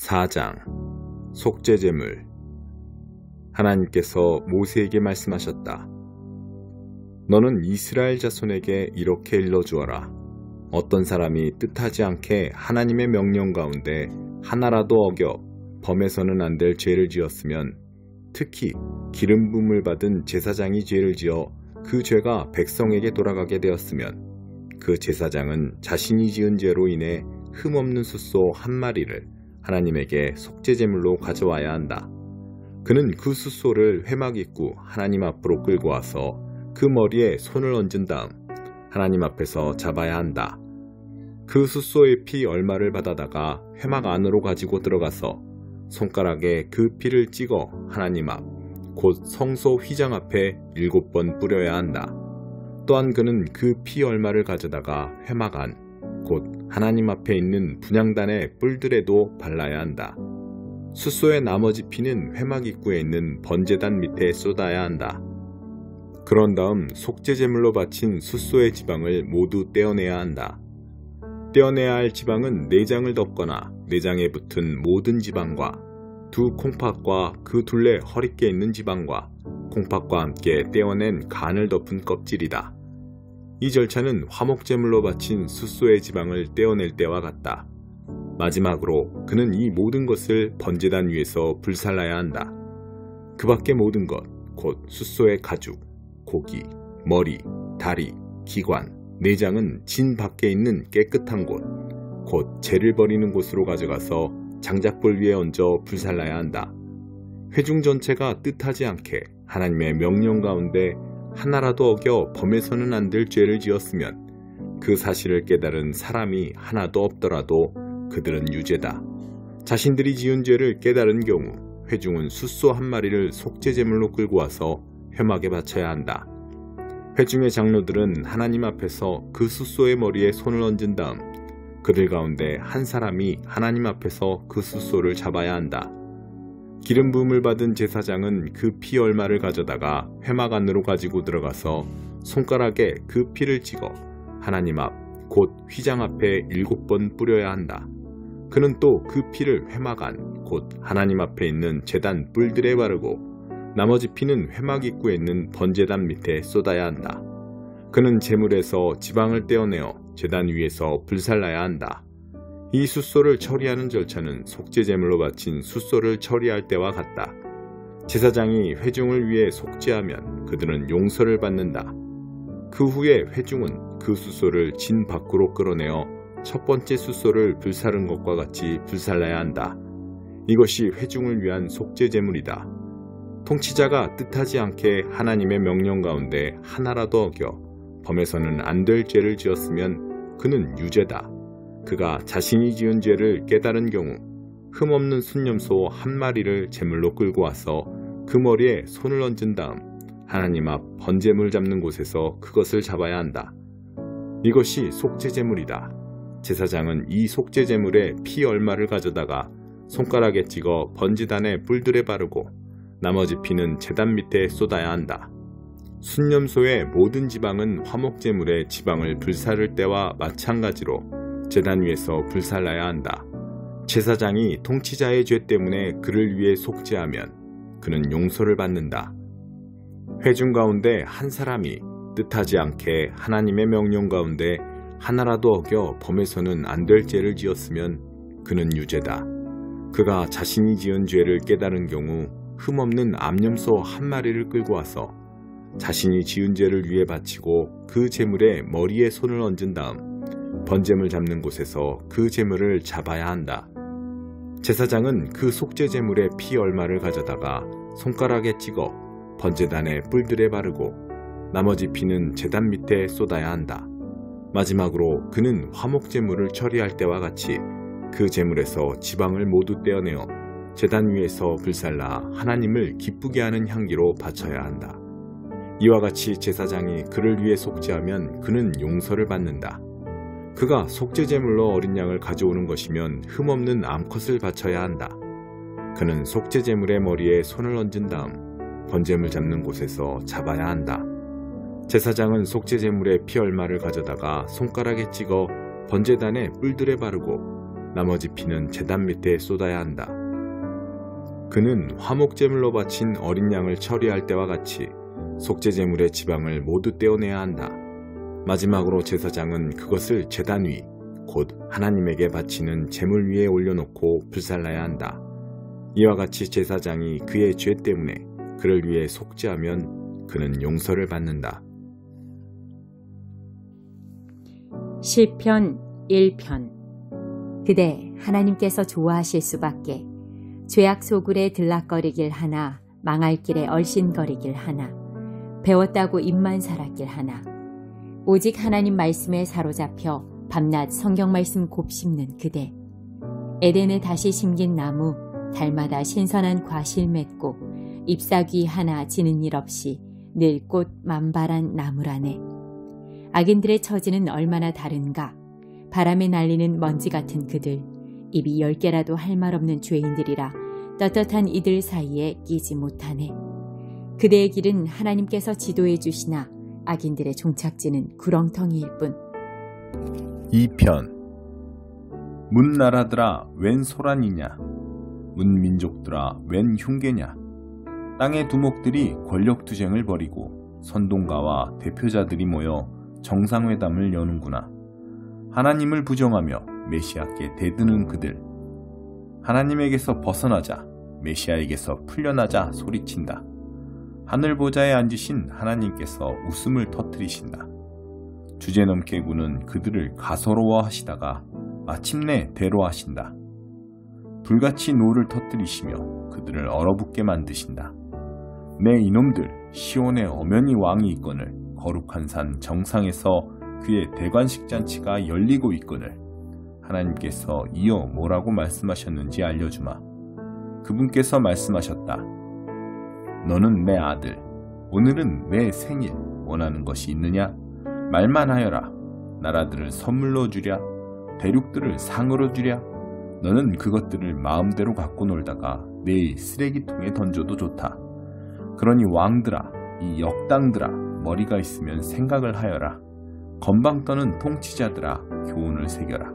4장 속죄제물. 하나님께서 모세에게 말씀하셨다. 너는 이스라엘 자손에게 이렇게 일러주어라. 어떤 사람이 뜻하지 않게 하나님의 명령 가운데 하나라도 어겨 범해서는 안 될 죄를 지었으면, 특히 기름 부음을 받은 제사장이 죄를 지어 그 죄가 백성에게 돌아가게 되었으면, 그 제사장은 자신이 지은 죄로 인해 흠없는 숫소 한 마리를 하나님에게 속죄제물로 가져와야 한다. 그는 그 숫소를 회막 입구 하나님 앞으로 끌고 와서 그 머리에 손을 얹은 다음 하나님 앞에서 잡아야 한다. 그 숫소의 피 얼마를 받아다가 회막 안으로 가지고 들어가서 손가락에 그 피를 찍어 하나님 앞, 곧 성소 휘장 앞에 7번 뿌려야 한다. 또한 그는 그 피 얼마를 가져다가 회막 안, 곧 하나님 앞에 있는 분향단의 뿔들에도 발라야 한다. 숫소의 나머지 피는 회막 입구에 있는 번제단 밑에 쏟아야 한다. 그런 다음 속죄제물로 바친 숫소의 지방을 모두 떼어내야 한다. 떼어내야 할 지방은 내장을 덮거나 내장에 붙은 모든 지방과 두 콩팥과 그 둘레 허리께 있는 지방과 콩팥과 함께 떼어낸 간을 덮은 껍질이다. 이 절차는 화목제물로 바친 숫소의 지방을 떼어낼 때와 같다. 마지막으로 그는 이 모든 것을 번제단 위에서 불살라야 한다. 그 밖의 모든 것, 곧 숫소의 가죽, 고기, 머리, 다리, 기관, 내장은 진 밖에 있는 깨끗한 곳, 곧 죄를 버리는 곳으로 가져가서 장작불 위에 얹어 불살라야 한다. 회중 전체가 뜻하지 않게 하나님의 명령 가운데 하나라도 어겨 범해서는 안 될 죄를 지었으면, 그 사실을 깨달은 사람이 하나도 없더라도 그들은 유죄다. 자신들이 지은 죄를 깨달은 경우 회중은 숫소 한 마리를 속죄제물로 끌고 와서 회막에 바쳐야 한다. 회중의 장로들은 하나님 앞에서 그 숫소의 머리에 손을 얹은 다음 그들 가운데 한 사람이 하나님 앞에서 그 숫소를 잡아야 한다. 기름 부음을 받은 제사장은 그 피 얼마를 가져다가 회막 안으로 가지고 들어가서 손가락에 그 피를 찍어 하나님 앞, 곧 휘장 앞에 7번 뿌려야 한다. 그는 또 그 피를 회막 안, 곧 하나님 앞에 있는 제단 뿔들에 바르고 나머지 피는 회막 입구에 있는 번제단 밑에 쏟아야 한다. 그는 제물에서 지방을 떼어내어 제단 위에서 불살라야 한다. 이 숫소를 처리하는 절차는 속죄제물로 바친 숫소를 처리할 때와 같다. 제사장이 회중을 위해 속죄하면 그들은 용서를 받는다. 그 후에 회중은 그 숫소를 진 밖으로 끌어내어 첫 번째 숫소를 불사른 것과 같이 불살라야 한다. 이것이 회중을 위한 속죄제물이다. 통치자가 뜻하지 않게 하나님의 명령 가운데 하나라도 어겨 범해서는 안 될 죄를 지었으면 그는 유죄다. 그가 자신이 지은 죄를 깨달은 경우 흠없는 순념소 한 마리를 제물로 끌고 와서 그 머리에 손을 얹은 다음 하나님 앞 번제물 잡는 곳에서 그것을 잡아야 한다. 이것이 속죄제물이다. 제사장은 이 속죄제물의 피 얼마를 가져다가 손가락에 찍어 번제단의 뿔들에 바르고 나머지 피는 제단 밑에 쏟아야 한다. 순념소의 모든 지방은 화목제물의 지방을 불사를 때와 마찬가지로 제단 위에서 불살라야 한다. 제사장이 통치자의 죄 때문에 그를 위해 속죄하면 그는 용서를 받는다. 회중 가운데 한 사람이 뜻하지 않게 하나님의 명령 가운데 하나라도 어겨 범해서는 안 될 죄를 지었으면 그는 유죄다. 그가 자신이 지은 죄를 깨달은 경우 흠없는 암염소 한 마리를 끌고 와서 자신이 지은 죄를 위해 바치고 그 제물에 머리에 손을 얹은 다음 번제물 잡는 곳에서 그 제물을 잡아야 한다. 제사장은 그 속죄제물의 피 얼마를 가져다가 손가락에 찍어 번제단의 뿔들에 바르고 나머지 피는 제단 밑에 쏟아야 한다. 마지막으로 그는 화목제물을 처리할 때와 같이 그 제물에서 지방을 모두 떼어내어 제단 위에서 불살라 하나님을 기쁘게 하는 향기로 바쳐야 한다. 이와 같이 제사장이 그를 위해 속죄하면 그는 용서를 받는다. 그가 속죄제물로 어린 양을 가져오는 것이면 흠없는 암컷을 바쳐야 한다. 그는 속죄제물의 머리에 손을 얹은 다음 번제물 잡는 곳에서 잡아야 한다. 제사장은 속죄제물의 피 얼마를 가져다가 손가락에 찍어 번제단의 뿔들에 바르고 나머지 피는 제단 밑에 쏟아야 한다. 그는 화목제물로 바친 어린 양을 처리할 때와 같이 속죄제물의 지방을 모두 떼어내야 한다. 마지막으로 제사장은 그것을 제단 위, 곧 하나님에게 바치는 제물 위에 올려놓고 불살라야 한다. 이와 같이 제사장이 그의 죄 때문에 그를 위해 속죄하면 그는 용서를 받는다. 시편 1편. 그대 하나님께서 좋아하실 수밖에. 죄악 소굴에 들락거리길 하나, 망할 길에 얼씬거리길 하나, 배웠다고 입만 살았길 하나. 오직 하나님 말씀에 사로잡혀 밤낮 성경 말씀 곱씹는 그대. 에덴에 다시 심긴 나무, 달마다 신선한 과실 맺고 잎사귀 하나 지는 일 없이 늘 꽃 만발한 나무라네. 악인들의 처지는 얼마나 다른가. 바람에 날리는 먼지 같은 그들, 입이 10개라도 할 말 없는 죄인들이라 떳떳한 이들 사이에 끼지 못하네. 그대의 길은 하나님께서 지도해 주시나 악인들의 종착지는 구렁텅이일 뿐. 2편. 문나라들아 웬 소란이냐, 문민족들아 웬 흉계냐. 땅의 두목들이 권력투쟁을 벌이고 선동가와 대표자들이 모여 정상회담을 여는구나. 하나님을 부정하며 메시아께 대드는 그들. 하나님에게서 벗어나자, 메시아에게서 풀려나자 소리친다. 하늘보좌에 앉으신 하나님께서 웃음을 터뜨리신다. 주제넘게 구는 그들을 가소로워하시다가 마침내 대로하신다. 불같이 노를 터뜨리시며 그들을 얼어붙게 만드신다. 내 이놈들, 시온의 엄연히 왕이 있거늘 거룩한 산 정상에서 그의 대관식 잔치가 열리고 있거늘 하나님께서 이어 뭐라고 말씀하셨는지 알려주마. 그분께서 말씀하셨다. 너는 내 아들, 오늘은 내 생일, 원하는 것이 있느냐? 말만 하여라. 나라들을 선물로 주랴, 대륙들을 상으로 주랴. 너는 그것들을 마음대로 갖고 놀다가 내일 쓰레기통에 던져도 좋다. 그러니 왕들아, 이 역당들아, 머리가 있으면 생각을 하여라. 건방 떠는 통치자들아, 교훈을 새겨라.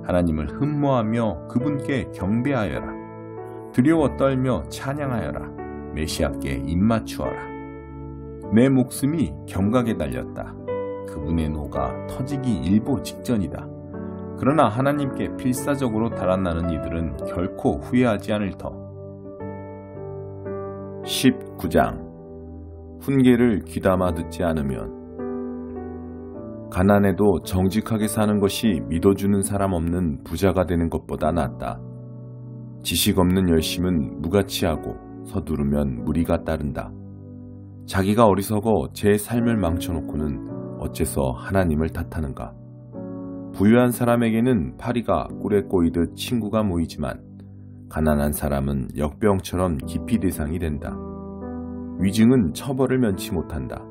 하나님을 흠모하며 그분께 경배하여라. 두려워 떨며 찬양하여라. 메시아께 입맞추어라. 내 목숨이 경각에 달렸다. 그분의 노가 터지기 일보 직전이다. 그러나 하나님께 필사적으로 달아나는 이들은 결코 후회하지 않을 터. 19장. 훈계를 귀담아 듣지 않으면. 가난해도 정직하게 사는 것이 믿어주는 사람 없는 부자가 되는 것보다 낫다. 지식 없는 열심은 무가치하고 서두르면 무리가 따른다. 자기가 어리석어 제 삶을 망쳐놓고는 어째서 하나님을 탓하는가. 부유한 사람에게는 파리가 꿀에 꼬이듯 친구가 모이지만 가난한 사람은 역병처럼 기피 대상이 된다. 위증은 처벌을 면치 못한다.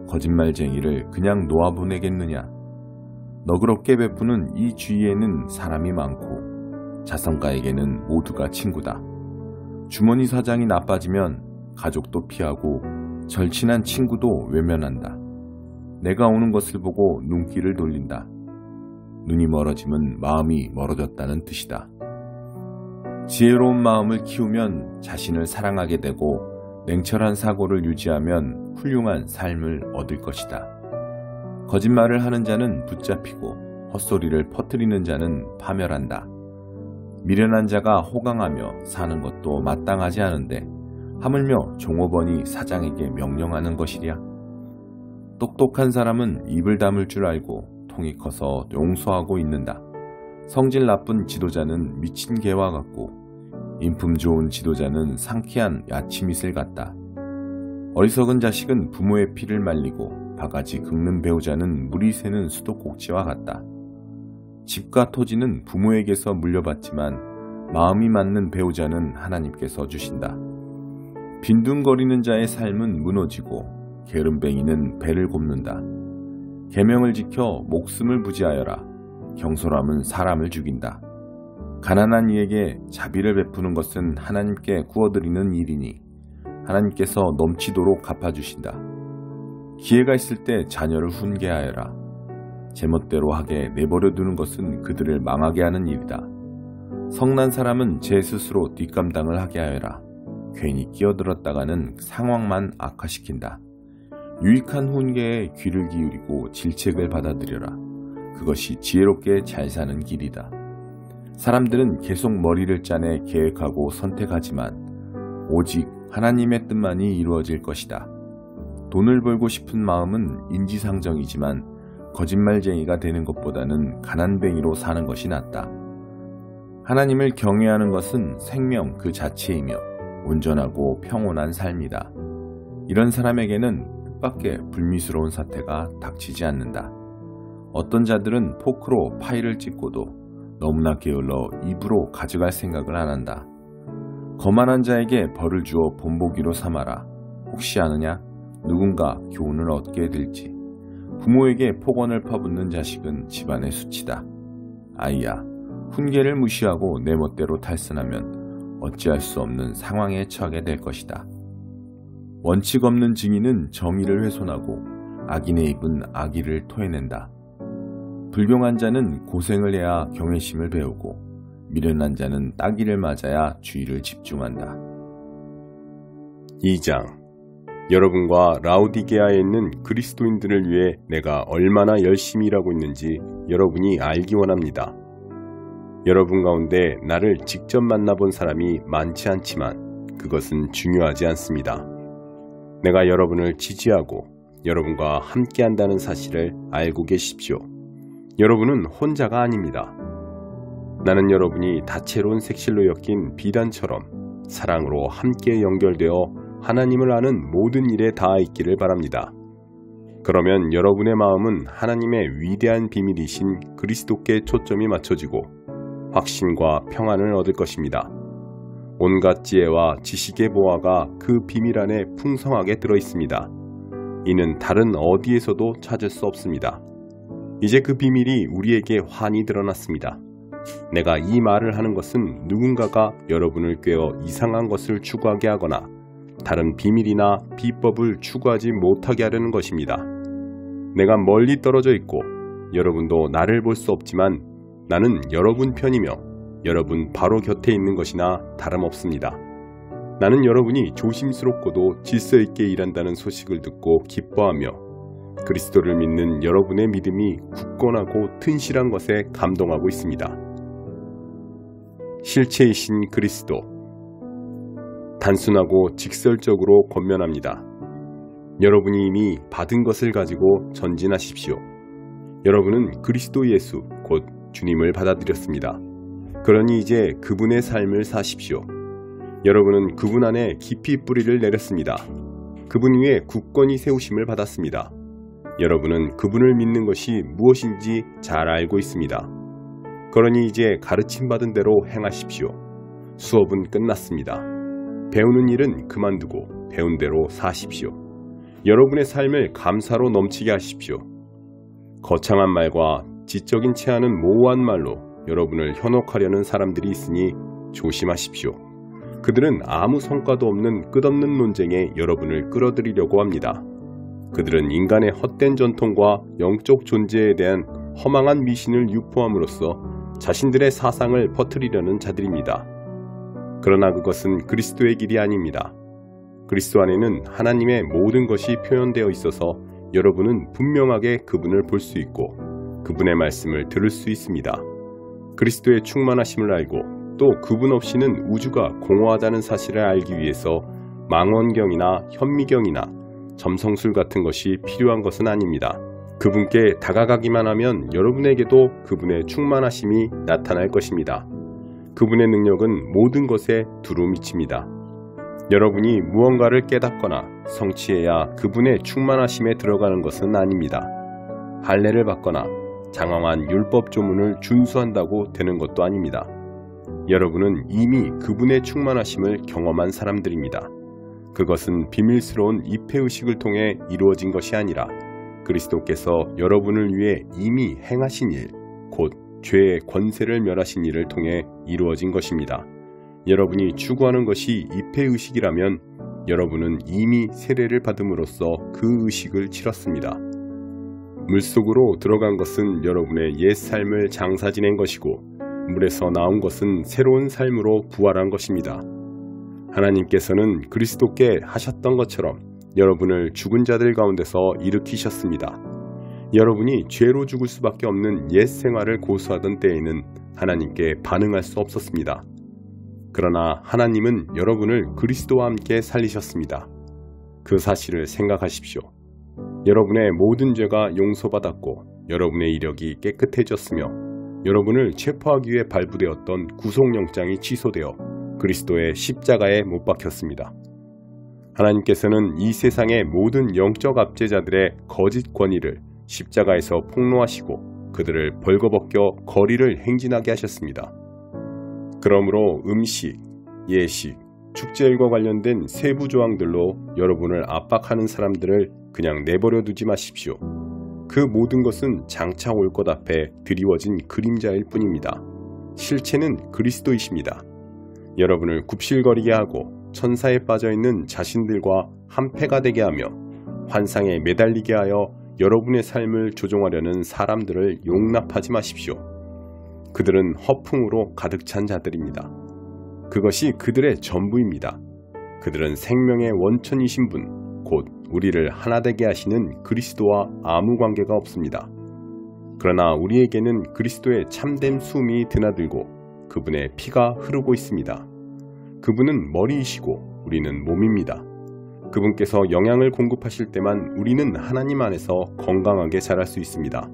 거짓말쟁이를 그냥 놓아보내겠느냐. 너그럽게 베푸는 이 주위에는 사람이 많고 자선가에게는 모두가 친구다. 주머니 사장이 나빠지면 가족도 피하고 절친한 친구도 외면한다. 내가 오는 것을 보고 눈길을 돌린다. 눈이 멀어지면 마음이 멀어졌다는 뜻이다. 지혜로운 마음을 키우면 자신을 사랑하게 되고 냉철한 사고를 유지하면 훌륭한 삶을 얻을 것이다. 거짓말을 하는 자는 붙잡히고 헛소리를 퍼뜨리는 자는 파멸한다. 미련한 자가 호강하며 사는 것도 마땅하지 않은데 하물며 종업원이 사장에게 명령하는 것이랴. 똑똑한 사람은 입을 다물 줄 알고 통이 커서 용서하고 있는다. 성질 나쁜 지도자는 미친 개와 같고 인품 좋은 지도자는 상쾌한 야치미슬 같다. 어리석은 자식은 부모의 피를 말리고 바가지 긁는 배우자는 물이 새는 수도꼭지와 같다. 집과 토지는 부모에게서 물려받지만 마음이 맞는 배우자는 하나님께서 주신다. 빈둥거리는 자의 삶은 무너지고 게으름뱅이는 배를 곱는다. 계명을 지켜 목숨을 부지하여라. 경솔함은 사람을 죽인다. 가난한 이에게 자비를 베푸는 것은 하나님께 구워드리는 일이니 하나님께서 넘치도록 갚아주신다. 기회가 있을 때 자녀를 훈계하여라. 제멋대로 하게 내버려 두는 것은 그들을 망하게 하는 일이다. 성난 사람은 제 스스로 뒷감당을 하게 하여라. 괜히 끼어들었다가는 상황만 악화시킨다. 유익한 훈계에 귀를 기울이고 질책을 받아들여라. 그것이 지혜롭게 잘 사는 길이다. 사람들은 계속 머리를 짜내 계획하고 선택하지만 오직 하나님의 뜻만이 이루어질 것이다. 돈을 벌고 싶은 마음은 인지상정이지만 거짓말쟁이가 되는 것보다는 가난뱅이로 사는 것이 낫다. 하나님을 경외하는 것은 생명 그 자체이며 온전하고 평온한 삶이다. 이런 사람에게는 뜻밖의 불미스러운 사태가 닥치지 않는다. 어떤 자들은 포크로 파이를 찢고도 너무나 게을러 입으로 가져갈 생각을 안 한다. 거만한 자에게 벌을 주어 본보기로 삼아라. 혹시 아느냐? 누군가 교훈을 얻게 될지. 부모에게 폭언을 퍼붓는 자식은 집안의 수치다. 아이야, 훈계를 무시하고 내 멋대로 탈선하면 어찌할 수 없는 상황에 처하게 될 것이다. 원칙 없는 증인은 정의를 훼손하고 악인의 입은 악의를 토해낸다. 불경한 자는 고생을 해야 경외심을 배우고 미련한 자는 따기를 맞아야 주의를 집중한다. 2장. 여러분과 라우디게아에 있는 그리스도인들을 위해 내가 얼마나 열심히 일하고 있는지 여러분이 알기 원합니다. 여러분 가운데 나를 직접 만나본 사람이 많지 않지만 그것은 중요하지 않습니다. 내가 여러분을 지지하고 여러분과 함께한다는 사실을 알고 계십시오. 여러분은 혼자가 아닙니다. 나는 여러분이 다채로운 색실로 엮인 비단처럼 사랑으로 함께 연결되어 하나님을 아는 모든 일에 닿아 있기를 바랍니다. 그러면 여러분의 마음은 하나님의 위대한 비밀이신 그리스도께 초점이 맞춰지고 확신과 평안을 얻을 것입니다. 온갖 지혜와 지식의 보화가 그 비밀 안에 풍성하게 들어있습니다. 이는 다른 어디에서도 찾을 수 없습니다. 이제 그 비밀이 우리에게 환히 드러났습니다. 내가 이 말을 하는 것은 누군가가 여러분을 꿰어 이상한 것을 추구하게 하거나 다른 비밀이나 비법을 추구하지 못하게 하려는 것입니다. 내가 멀리 떨어져 있고 여러분도 나를 볼 수 없지만 나는 여러분 편이며 여러분 바로 곁에 있는 것이나 다름없습니다. 나는 여러분이 조심스럽고도 질서 있게 일한다는 소식을 듣고 기뻐하며 그리스도를 믿는 여러분의 믿음이 굳건하고 튼실한 것에 감동하고 있습니다. 실체이신 그리스도. 단순하고 직설적으로 권면합니다. 여러분이 이미 받은 것을 가지고 전진하십시오. 여러분은 그리스도 예수, 곧 주님을 받아들였습니다. 그러니 이제 그분의 삶을 사십시오. 여러분은 그분 안에 깊이 뿌리를 내렸습니다. 그분 위에 굳건히 세우심을 받았습니다. 여러분은 그분을 믿는 것이 무엇인지 잘 알고 있습니다. 그러니 이제 가르침받은 대로 행하십시오. 수업은 끝났습니다. 배우는 일은 그만두고 배운 대로 사십시오. 여러분의 삶을 감사로 넘치게 하십시오. 거창한 말과 지적인 체하는 모호한 말로 여러분을 현혹하려는 사람들이 있으니 조심하십시오. 그들은 아무 성과도 없는 끝없는 논쟁에 여러분을 끌어들이려고 합니다. 그들은 인간의 헛된 전통과 영적 존재에 대한 허망한 미신을 유포함으로써 자신들의 사상을 퍼뜨리려는 자들입니다. 그러나 그것은 그리스도의 길이 아닙니다. 그리스도 안에는 하나님의 모든 것이 표현되어 있어서 여러분은 분명하게 그분을 볼 수 있고 그분의 말씀을 들을 수 있습니다. 그리스도의 충만하심을 알고 또 그분 없이는 우주가 공허하다는 사실을 알기 위해서 망원경이나 현미경이나 점성술 같은 것이 필요한 것은 아닙니다. 그분께 다가가기만 하면 여러분에게도 그분의 충만하심이 나타날 것입니다. 그분의 능력은 모든 것에 두루 미칩니다. 여러분이 무언가를 깨닫거나 성취해야 그분의 충만하심에 들어가는 것은 아닙니다. 할례를 받거나 장황한 율법 조문을 준수한다고 되는 것도 아닙니다. 여러분은 이미 그분의 충만하심을 경험한 사람들입니다. 그것은 비밀스러운 입회의식을 통해 이루어진 것이 아니라 그리스도께서 여러분을 위해 이미 행하신 일, 곧 죄의 권세를 멸하신 일을 통해 이루어진 것입니다. 여러분이 추구하는 것이 입회의식이라면 여러분은 이미 세례를 받음으로써 그 의식을 치렀습니다. 물속으로 들어간 것은 여러분의 옛 삶을 장사 지낸 것이고 물에서 나온 것은 새로운 삶으로 부활한 것입니다. 하나님께서는 그리스도께 하셨던 것처럼 여러분을 죽은 자들 가운데서 일으키셨습니다. 여러분이 죄로 죽을 수밖에 없는 옛 생활을 고수하던 때에는 하나님께 반응할 수 없었습니다. 그러나 하나님은 여러분을 그리스도와 함께 살리셨습니다. 그 사실을 생각하십시오. 여러분의 모든 죄가 용서받았고 여러분의 이력이 깨끗해졌으며 여러분을 체포하기 위해 발부되었던 구속영장이 취소되어 그리스도의 십자가에 못 박혔습니다. 하나님께서는 이 세상의 모든 영적 압제자들의 거짓 권위를 십자가에서 폭로하시고 그들을 벌거벗겨 거리를 행진하게 하셨습니다. 그러므로 음식, 예식, 축제일과 관련된 세부 조항들로 여러분을 압박하는 사람들을 그냥 내버려 두지 마십시오. 그 모든 것은 장차 올 것 앞에 드리워진 그림자일 뿐입니다. 실체는 그리스도이십니다. 여러분을 굽실거리게 하고 천사에 빠져있는 자신들과 한패가 되게 하며 환상에 매달리게 하여 여러분의 삶을 조종하려는 사람들을 용납하지 마십시오. 그들은 허풍으로 가득 찬 자들입니다. 그것이 그들의 전부입니다. 그들은 생명의 원천이신 분, 곧 우리를 하나 되게 하시는 그리스도와 아무 관계가 없습니다. 그러나 우리에게는 그리스도의 참된 숨이 드나들고 그분의 피가 흐르고 있습니다. 그분은 머리이시고 우리는 몸입니다. 그분께서 영양을 공급하실 때만 우리는 하나님 안에서 건강하게 자랄 수 있습니다.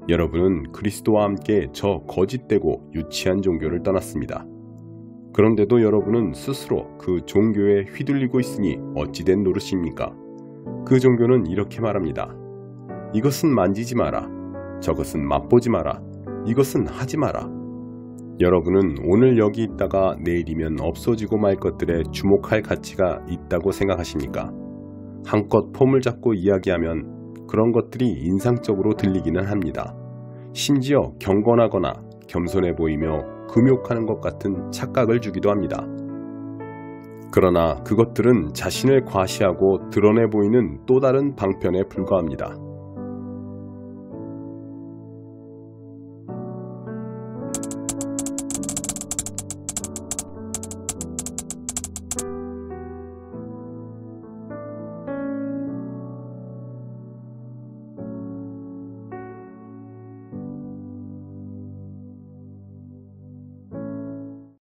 여러분은 그리스도와 함께 저 거짓되고 유치한 종교를 떠났습니다. 그런데도 여러분은 스스로 그 종교에 휘둘리고 있으니 어찌된 노릇입니까? 그 종교는 이렇게 말합니다. 이것은 만지지 마라. 저것은 맛보지 마라. 이것은 하지 마라. 여러분은 오늘 여기 있다가 내일이면 없어지고 말 것들에 주목할 가치가 있다고 생각하십니까? 한껏 폼을 잡고 이야기하면 그런 것들이 인상적으로 들리기는 합니다. 심지어 경건하거나 겸손해 보이며 금욕하는 것 같은 착각을 주기도 합니다. 그러나 그것들은 자신을 과시하고 드러내 보이는 또 다른 방편에 불과합니다.